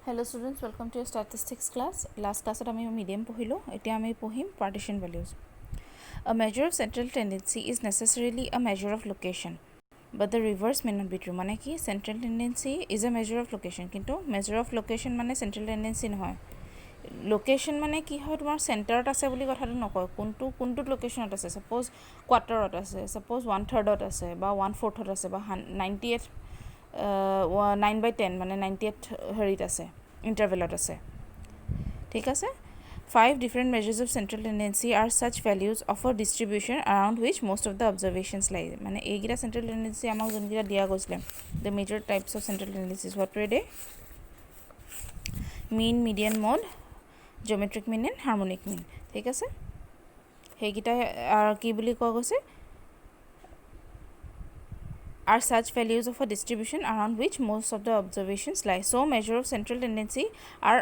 Hello students, welcome to your statistics class. Last class at ami medium pohilo. Eti ami pohim partition values. A measure of central tendency is necessarily a measure of location, but the reverse may not be true. Mane ki central tendency is a measure of location, kintu measure of location mane central tendency nohoy. Location mane ki hoy tumar center ot ase boli kotha nokoy. Kuntu location ot ase. Suppose quarter ot ase, suppose 1/3 ot ase, ba 1/4 ot ase, ba 98 9/10 মানে 98 হেৰিত আছে ইণ্টাৰভেলত আছে ঠিক আছে 5 different measures of central tendency are such values of a distribution around which most of the observations lie মানে এইগিটা central tendency আমাক যোনগিটা দিয়া গৈছিলে the major types of central tendencies what were they mean median mode geometric mean and harmonic mean ঠিক আছে সেইগিটা কি বুলি কোৱা গৈছে are such values of a distribution around which most of the observations lie. So, measure of central tendency are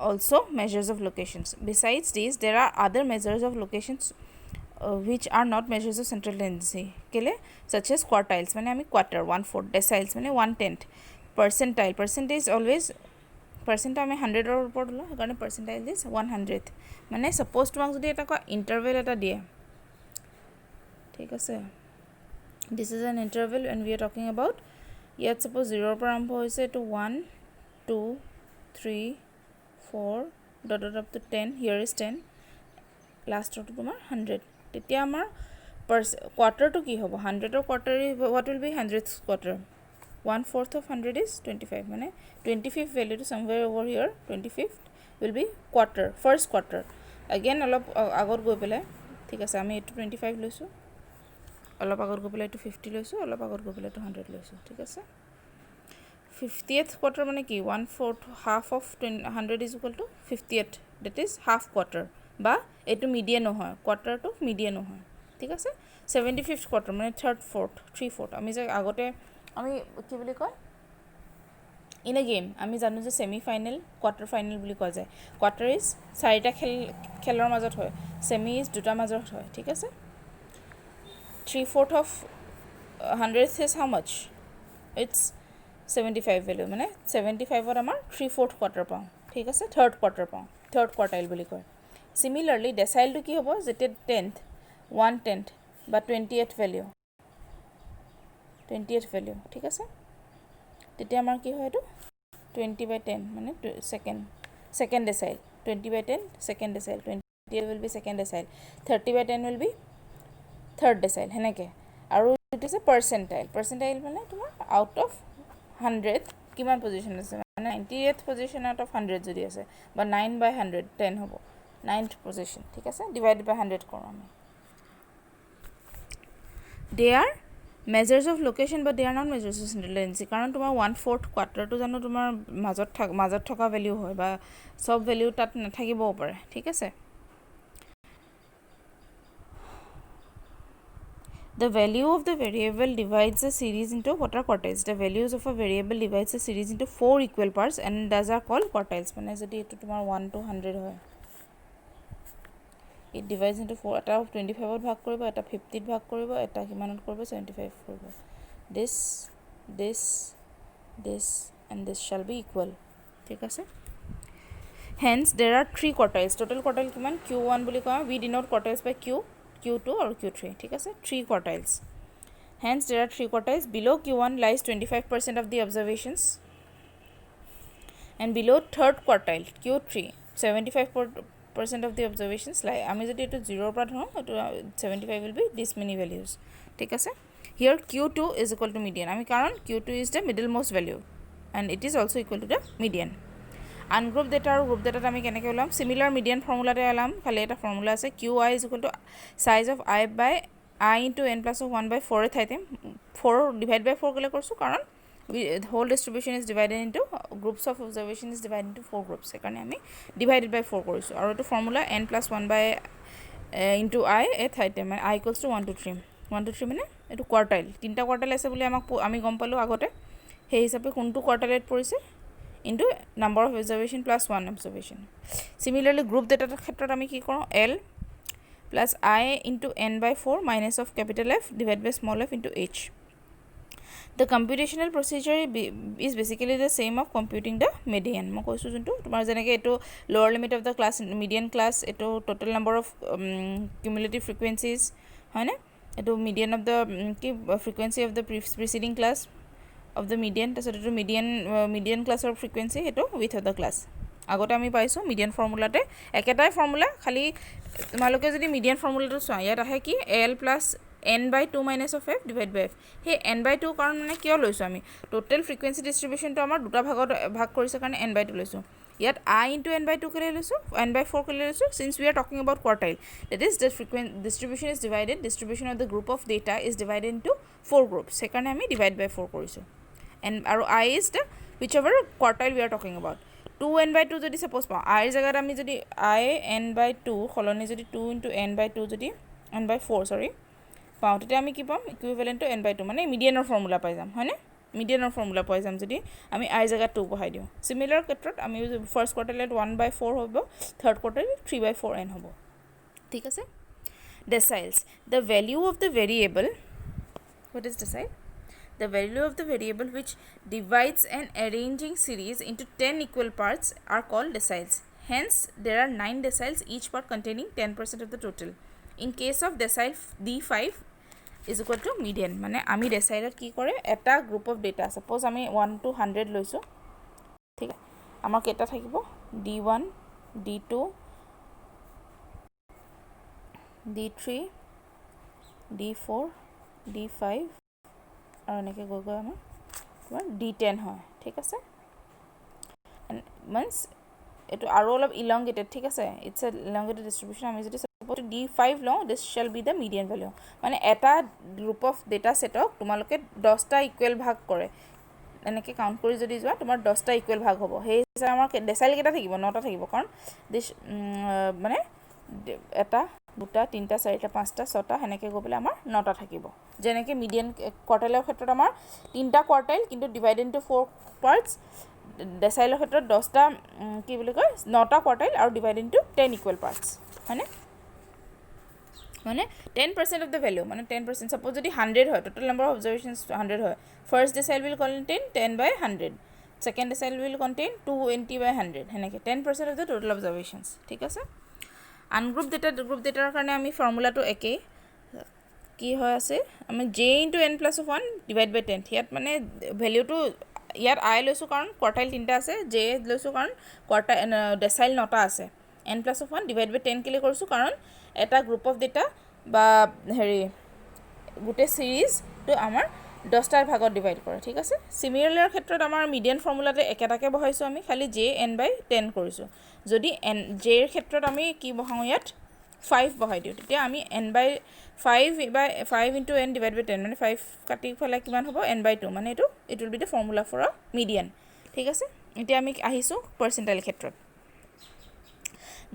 also measures of locations. Besides these, there are other measures of locations which are not measures of central tendency. Kele, such as quartiles, mane ami quarter, 1/4, deciles, mane 1/10, percentile. Percentage always, percent ami 100 or upor holo, karone percentile is 100th. Mane suppose tumak jodi eta ko interval eta diye. ঠিক আছে This is an interval and we are talking about yet suppose 0 पर आरंभ होइसे to 1 2 3 4 dot up to 10 here is 10 last to tomar 100 তেতিয়া আমাৰ quarter to কি হ'ব 100 or quarter what will be 100th quarter 1/4 of 100 is 25 মানে 25th value to somewhere over here 25th will be quarter first quarter again অলপ আগত গৈ পেলাই ঠিক আছে আমি এটো 25 লৈছো অলপ আগত গৈ পেলাই টু 50 লৈছো অলপ আগত গৈ পেলাই টু 100 লৈছো ঠিক আছে 50th quarter মানে কি 1/4 half of 100 is equal to 50th that is half quarter বা এটো মিডিয়ান নহয় quarter to মিডিয়ান নহয় ঠিক আছে 75th quarter মানে 3/4 আমি যে আগতে আমি কি বুলি কয় ইন এ গেম আমি জানো যে সেমি ফাইনাল কোয়ার্টার ফাইনাল বুলি কোৱা যায় কোয়াৰ্টাৰ ইজ চাৰিটা খেলৰ মাজত হয় সেমি ইজ দুটা মাজত হয় ঠিক আছে 3/4 of 100th is how much it's 75 value মানে 75 ৰ আমাৰ 3/4 quarter পাওঁ ঠিক আছে third quarter পাওঁ third quartile বুলি কয় similarly decile to কি হ'ব যেতে 10th 1/10 বা 20th value ঠিক আছে তেতিয়া আমাৰ কি হয় এটো 20/10 মানে second decile 20/10 second decile 20 will be second decile 30/10 will be third decile heneke aru it is a percentile mane tumar out of 100 kiman position ase mane 98th position out of 100 jodi ase ba 9/100 10 hobo 9th position thik ase divided by 100 koru ami they are measures of location but they are not measures of central tendency karon tumar 1/4 quarter to jano tumar majot thoka value hoy ba sob value tat na thakibo pare thik ase The value of the variable divides the series into what are quartiles. The values of a variable divides the series into 4 equal parts and those are called quartiles. মানে যদি এটো তোমাৰ 1 to 100 হয় it divides into 4 এটা 25 ত ভাগ কৰিব এটা 50 ত ভাগ কৰিব এটা কিমানত কৰিব 75 কৰিব this and this shall be equal ঠিক আছে hence there are 3 quartiles total quartile কিমান q1 বুলি কোৱা we denote quartiles by q2 or q3 ঠিক আছে 3 quartiles hence there are 3 quartiles below q1 lies 25% of the observations and below third quartile q3 75% of the observations lie ami jodi eto 0 পৰা ধৰো eto 75 will be this many values ঠিক আছে here q2 is equal to median ami karon q2 is the middlemost value and it is also equal to the median ungroup data আৰু group data আমি কেনেকৈ ওলাম similar median formula তে ওলাম খালি এটা formula আছে qi is equal to size of I by I into n plus of 1/4 এ ঠাইতে 4 divide by 4 গলে কৰছো কাৰণ whole distribution is divided into groups of observation is divided into 4 groups সেইকাৰণে আমি divided by 4 কৰিছো আৰু এটো formula n plus 1 by into I এ ঠাইতে মানে I equals to 1 to 3 মানে এটো quartile তিনটা quartile আছে বুলি আমাক আমি গম পালো আগতে সেই হিচাপে কোনটো quartile পৰিছে into number of observation plus 1 observation similarly group data ক্ষেত্ৰত আমি কি কৰো L plus I into n by 4 minus of capital F divided by small f into h The computational procedure is basically the same of computing the median. মই কৈছোঁ যোনটো তোমাৰ যেনেকৈ এইটো lower limit of the class median class এইটো total number of cumulative frequencies হয়নে এইটো median of the frequency of the preceding class of the median তাৰপিছত এইটো median class of frequency এইটো width of the class আগতে আমি পাইছোঁ median ফৰ্মুলাতে একেটাই ফৰ্মুলা খালি তোমালোকে যদি মিডিয়ান ফৰ্মুলাটো চোৱা ইয়াত আহে কি l plus n by 2 minus of f divided by f সেই n by 2 কাৰণ মানে কিয় লৈছোঁ আমি টোটেল ফ্ৰিকুৱেঞ্চি ডিষ্ট্ৰিবিউশ্যনটো আমাৰ দুটা ভাগ কৰিছে কাৰণে n by 2 লৈছোঁ ইয়াত I into n by 2 কেলৈ লৈছোঁ n by 4 কেলৈ লৈছোঁ since we are talking about quartile that is the distribution is divided distribution of the group of data is divided into 4 groups সেইকাৰণে আমি divide by 4 কৰিছোঁ আৰু I is the whichever quartile we are talking about 2n by 2 যদি suppose পাওঁ I জাগাত আমি যদি I n by 2 সলনি যদি 2 into n by 2 যদি n by 4 sorry পাওঁ তেতিয়া আমি কি পাম ইকুইভেলেন্ট টু n by 2 মানে মিডিয়ানৰ ফৰ্মুলা পাই যাম হয়নে মিডিয়ানৰ ফৰ্মুলা পাই যাম যদি আমি I জাগাত 2 বহাই দিওঁ সিমিলাৰ ক্ষেত্ৰত আমি ফাৰ্স্ট কোৱাৰ্টাইলত 1 by 4 হ'ব থাৰ্ড কোৱাৰ্টাইলত 3 by 4n হ'ব ঠিক আছে deciles the value of the variable what is decile the value of the variable which divides an arranging series into 10 equal parts are called deciles. Hence, there are 9 deciles, each part containing 10% of the total. In case of decile D5 is equal to median. মানে আমি deciler কি কৰে এটা group of data. Suppose আমি 1 to 100 লৈছোঁ ঠিক আমাৰ কেইটা থাকিব D1, D2, D3, D4, D5 আৰু এনেকৈ গৈ গৈ আমাৰ তোমাৰ D10 হয় ঠিক আছে মিন্স এইটো আৰু অলপ ইলংগেটেড ঠিক আছে ইটছ এ ইলংগেটেড ডিষ্ট্ৰিবিউশ্যন আমি যদি সাপোজ D5 লওঁ this shall be the median value মানে এটা গ্ৰুপ অফ ডেটা ছেটক তোমালোকে 10টা ইকুৱেল ভাগ কৰে এনেকৈ কাউণ্ট কৰি যদি যোৱা তোমাৰ 10টা ইকুৱেল ভাগ হ'ব সেই হিচাপে আমাৰ ডেচাইল কেইটা থাকিব 9টা থাকিব কাৰণ দিছ মানে এটা দুটা তিনিটা চাৰিটা পাঁচটা ছটা সেনেকৈ গৈ পেলাই আমাৰ 9টা থাকিব যেনেকৈ মিডিয়ান কোৱাৰ্টাইলৰ ক্ষেত্ৰত আমাৰ 3টা কোৱাৰ্টাইল কিন্তু ডিভাইডেড ইনটু 4 পাৰ্টছ ডেচাইলৰ ক্ষেত্ৰত 10টা কি বুলি কয় 9টা কোৱাৰ্টাইল আৰু ডিভাইডেড ইনটু 10 ইকুৱেল পাৰ্টছ হয়নে মানে 10% of the value মানে 10% suppose যদি 100 হয় total number of observations 100 হয় first decile will contain 10 by 100 second decile will contain 20 by 100 হেনেকে 10% of the total observations ঠিক আছে আনগ্ৰুপ ডেটা গ্ৰুপ ডেটাৰ কাৰণে আমি ফৰ্মুলাটো একেই কি হয় আছে আমি j into n plus 1 divide by 10 ইয়াত মানে ভ্যালুটো ইয়াত I লৈছোঁ কাৰণ কোৱাৰ্টাইল তিনটা আছে j লৈছোঁ কাৰণ কোৱাৰ্টাইল ডেচাইল 9টা আছে n plus 1 divide by 10 কেলে কৰিছোঁ কাৰণ এটা গ্ৰুপ অফ ডেটা বা হেৰি গোটে সিৰিজ তো আমাৰ 10টাৰ ভাগত ডিভাইড কৰে ঠিক আছে সিমিলাৰ ক্ষেত্ৰত আমাৰ মিডিয়ান ফৰ্মুলাতে একেটাকে বহাইছোঁ আমি খালি j n by 10 কৰিছোঁ যদি n j এৰ ক্ষেত্ৰত আমি কি বহাওঁ ইয়াত 5 বহাই দিওঁ তেতিয়া আমি n by 5 into n divided by 10 মানে 5 কাটি ফেলে কিমান হ'ব n by 2 মানে এইটো it will be the formula for a median ঠিক আছে এতিয়া আমি আহিছোঁ পাৰ্চেন্টাইল ক্ষেত্ৰত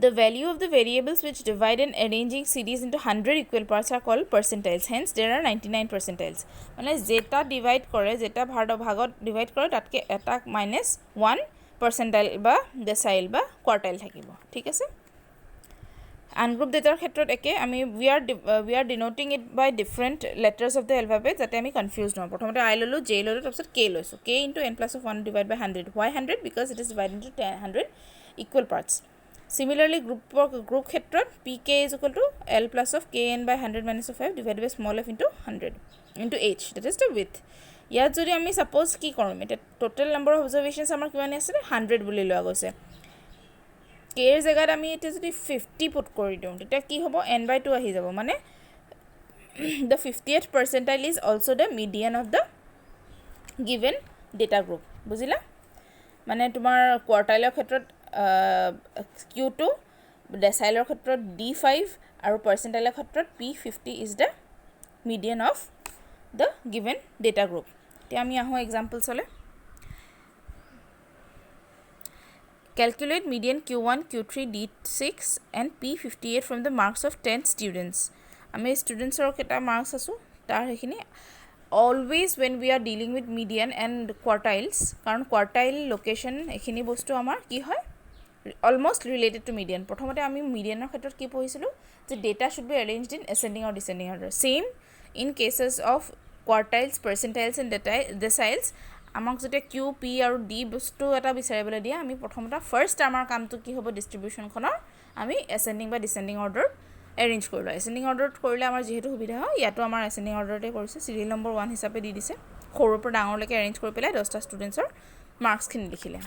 The value of the variables which divide an arranging series into 100 equal parts are called percentiles. Hence, there are 99 percentiles. মানে যেটা ডিভাইড কৰে যেটা ভাগত ডিভাইড কৰে তাতকে এটা মাইনাস 1 percentile বা decile বা quartile থাকিব ঠিক আছে আনগ্ৰুপ ডেটাৰ ক্ষেত্ৰত একে আমি we are denoting it by different letters of the alphabet যাতে আমি কনফিউজ নহওঁ প্ৰথমতে I ললো J ললো তাৰপিছত K লৈছোঁ K into n plus of 1 divided by 100 why 100 because it is divided into 100 equal parts Similarly, group ক্ষেত্ৰত pk is equal to l plus of kn by 100 minus of 5 divided by small f into 100 into h that is the width ইয়াত যদি আমি suppose কি কৰিম এটা total number of observations আমাৰ কিমান আছে 100 বুলি লোৱা গৈছে k এৰ জায়গাত আমি এটা যদি 50 পুট কৰি দিওঁ তেতিয়া কি হ'ব n by 2 আহি যাব মানে the 50th percentile is also the median of the given data group বুজিলা মানে তোমাৰ কোৱাৰ্টাইলৰ ক্ষেত্ৰত Q2 deciler ক্ষেত্ৰত D5 আৰু percentile ক্ষেত্ৰত P50 is the median of the given data group তে আমি আহো example চলে calculate median Q1 Q3 D6 and P58 from the marks of 10 students আমি students ৰ কেটা marks আছো তাৰ হেখিনি always when we are dealing with median and quartiles কারণ quartile location এখিনি বস্তু আমাৰ কি হয় almost related to median প্ৰথমতে আমি medianৰ ক্ষেত্ৰত কি পঢ়িছিলো যে data should be arranged in ascending or descending order same in cases of quartiles percentiles and deciles আমাক যেতিয়া কিউ পি আৰু ডি বস্তু এটা বিচাৰিবলৈ দিয়ে আমি প্ৰথমতে ফাৰ্ষ্ট আমাৰ কামটো কি হ'ব ডিষ্ট্ৰিবিউশ্যনখনৰ আমি এচেণ্ডিং বা ডিচেণ্ডিং অৰ্ডাৰ এৰেঞ্জ কৰিলোঁ এচেণ্ডিং অৰ্ডাৰত কৰিলে আমাৰ যিহেতু সুবিধা হয় ইয়াতো আমাৰ এচেণ্ডিং অৰ্ডাৰতে কৰিছে চিৰিয়েল নম্বৰ 1 হিচাপে দি দিছে সৰুৰ পৰা ডাঙৰলৈকে এৰেঞ্জ কৰি পেলাই 10টা ষ্টুডেণ্টছৰ মাৰ্কছখিনি লিখিলে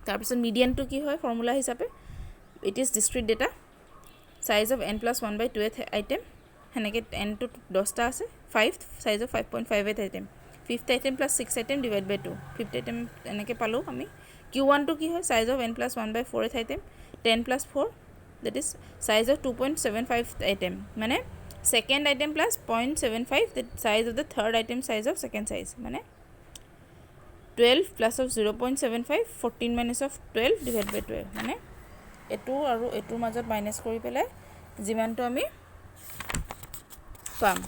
তাৰপিছত মিডিয়ানটো কি হয় ফৰ্মুলা হিচাপে it is discrete data size of n+1/2th item সেনেকৈ n টো 10টা আছে 5 size of 5.58 item 5th item plus 6 item divide by 2 5th item এনেকৈ পালোঁ আমি Q1 টো কি হয় size of n+1/4th item 10+4 that is size of 2.75 item মানে second item plus 0.75 the size of the third item size of second size মানে 12 plus of 0.75 14 minus of 12 divided by 12 মানে এটো আৰু এটোৰ মাজত মাইনাস কৰি পেলাই যিমানটো আমি পাম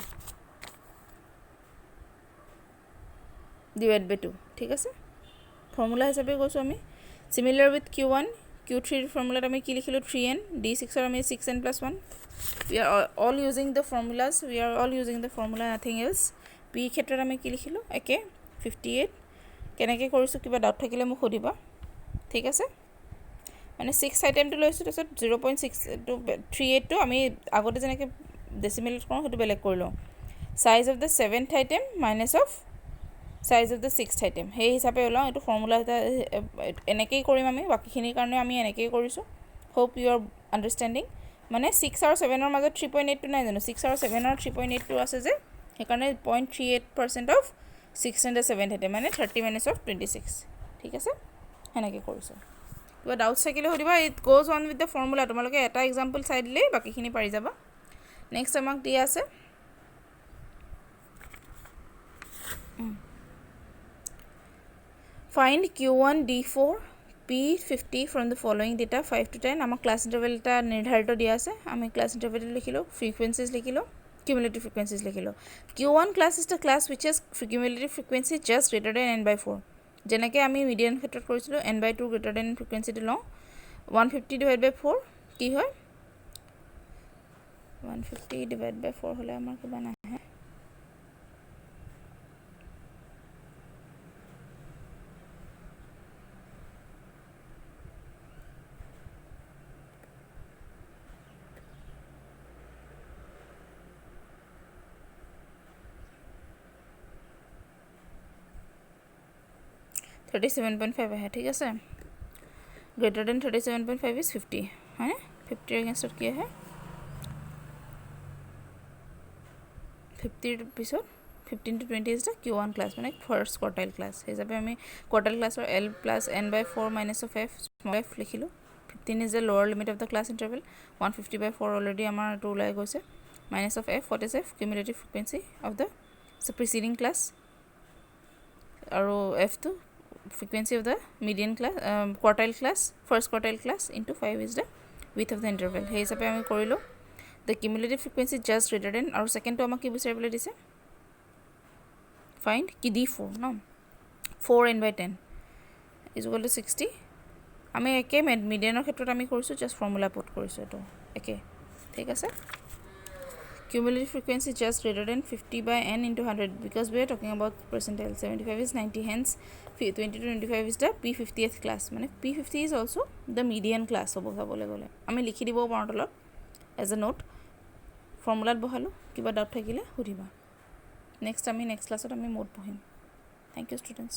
ডিভাইড বাই 2 ঠিক আছে ফৰ্মুলা হিচাপে কৈছো আমি similar with Q1 Q3 formula আমি কি লিখিলো 3n d6 ৰ আমি 6n + 1 we are all using the formulas we are all using the formula nothing else p ক্ষেত্ৰত আমি কি লিখিলো একে 58 কেনেকৈ কৰিছো কিবা ডাউট থাকিলে মোক সুধিবা ঠিক আছে মানে 6 আইটেমটো লৈছো তাৰপিছত 0.6 টু 38 টো আমি আগতে যেনেকৈ ডেসিমেলত কৰোঁ হেতু বেলেগ কৰিলো size of the 7th item minus of size of the 6th item সেই হিচাপে ওলাও এটো ফৰ্মুলা এটা এনেকেই কৰিম আমি বাকিখিনিৰ কাৰণে আমি এনেকেই কৰিছো হোপ ইউ আৰ আন্ডাৰষ্টেণ্ডিং মানে 6 আৰু 7 ৰ মাজত 3.8 টো নাই জানো 6 আৰু 7 ৰ 3.8 টো আছে যে সেইকাৰণে 0.38% of 6 and the 7th item মানে 30 minus of 26 ঠিক আছে এনেকৈ কৰিছো কিবা ডাউট থাকিলে সুধিবা it goes on with the formula তোমালোকে এটা এক্সাম্পল চাই দিলে বাকিখিনি পাৰি যাবা নেক্সট আমাক দিয়া আছে Find Q1 D4 P50 from the following data 5 to 10 আমাৰ ক্লাস ইন্টাৰভেল টা নিৰ্ধাৰিত দিয়া আছে আমি ক্লাস ইন্টারভেল লিখিলো frequencies লিখিলো cumulative frequencies লিখিলো Q1 class is the class which has cumulative frequency just greater than n/4 যেনেকৈ আমি মিডিয়ান ক্ষেত্ৰত কৰিছিলো n/2 greater than frequency টো লওঁ 150 divided by 4 কি হয় 150 divided by 4 হলে আমাৰ কিবা নাহে 37.5 है ठीक है greater than 37.5 is 50 है 50 against क्या है 50 episode 15 to 20 is the Q1 class মানে first quartile class হিচাপে আমি quartile class or L plus n/4 minus of f small f লিখিলো 15 is the lower limit of the class interval 150/4 already আমাৰ to ওলাই গৈছে minus of f what is f cumulative frequency of the preceding class আৰু f to frequency of the median class quartile class first quartile class into 5 is the width of the interval hey hisabe ami korilo the cumulative frequency just greater than or second to amak ki bisaribole dise find ki d4 no 4n/10 is equal to 60 ami eke median er khetrot ami korisu just formula put korisu eto eke thik ase cumulative frequency just greater than 50 by n into 100 because we are talking about percentile 75 is 90 hence 20 to 25 is the p50th class মানে p50 is also the median class হ'ব বলে গলে আমি লিখি দিব পাৰো তলত as a note ফৰ্মুলাত বহালো কিবা ডাউট থাকিলে সুধিবা নেক্সট আমি নেক্সট ক্লাছত আমি মোড পঢ়িম থ্যাংক ইউ ষ্টুডেন্টস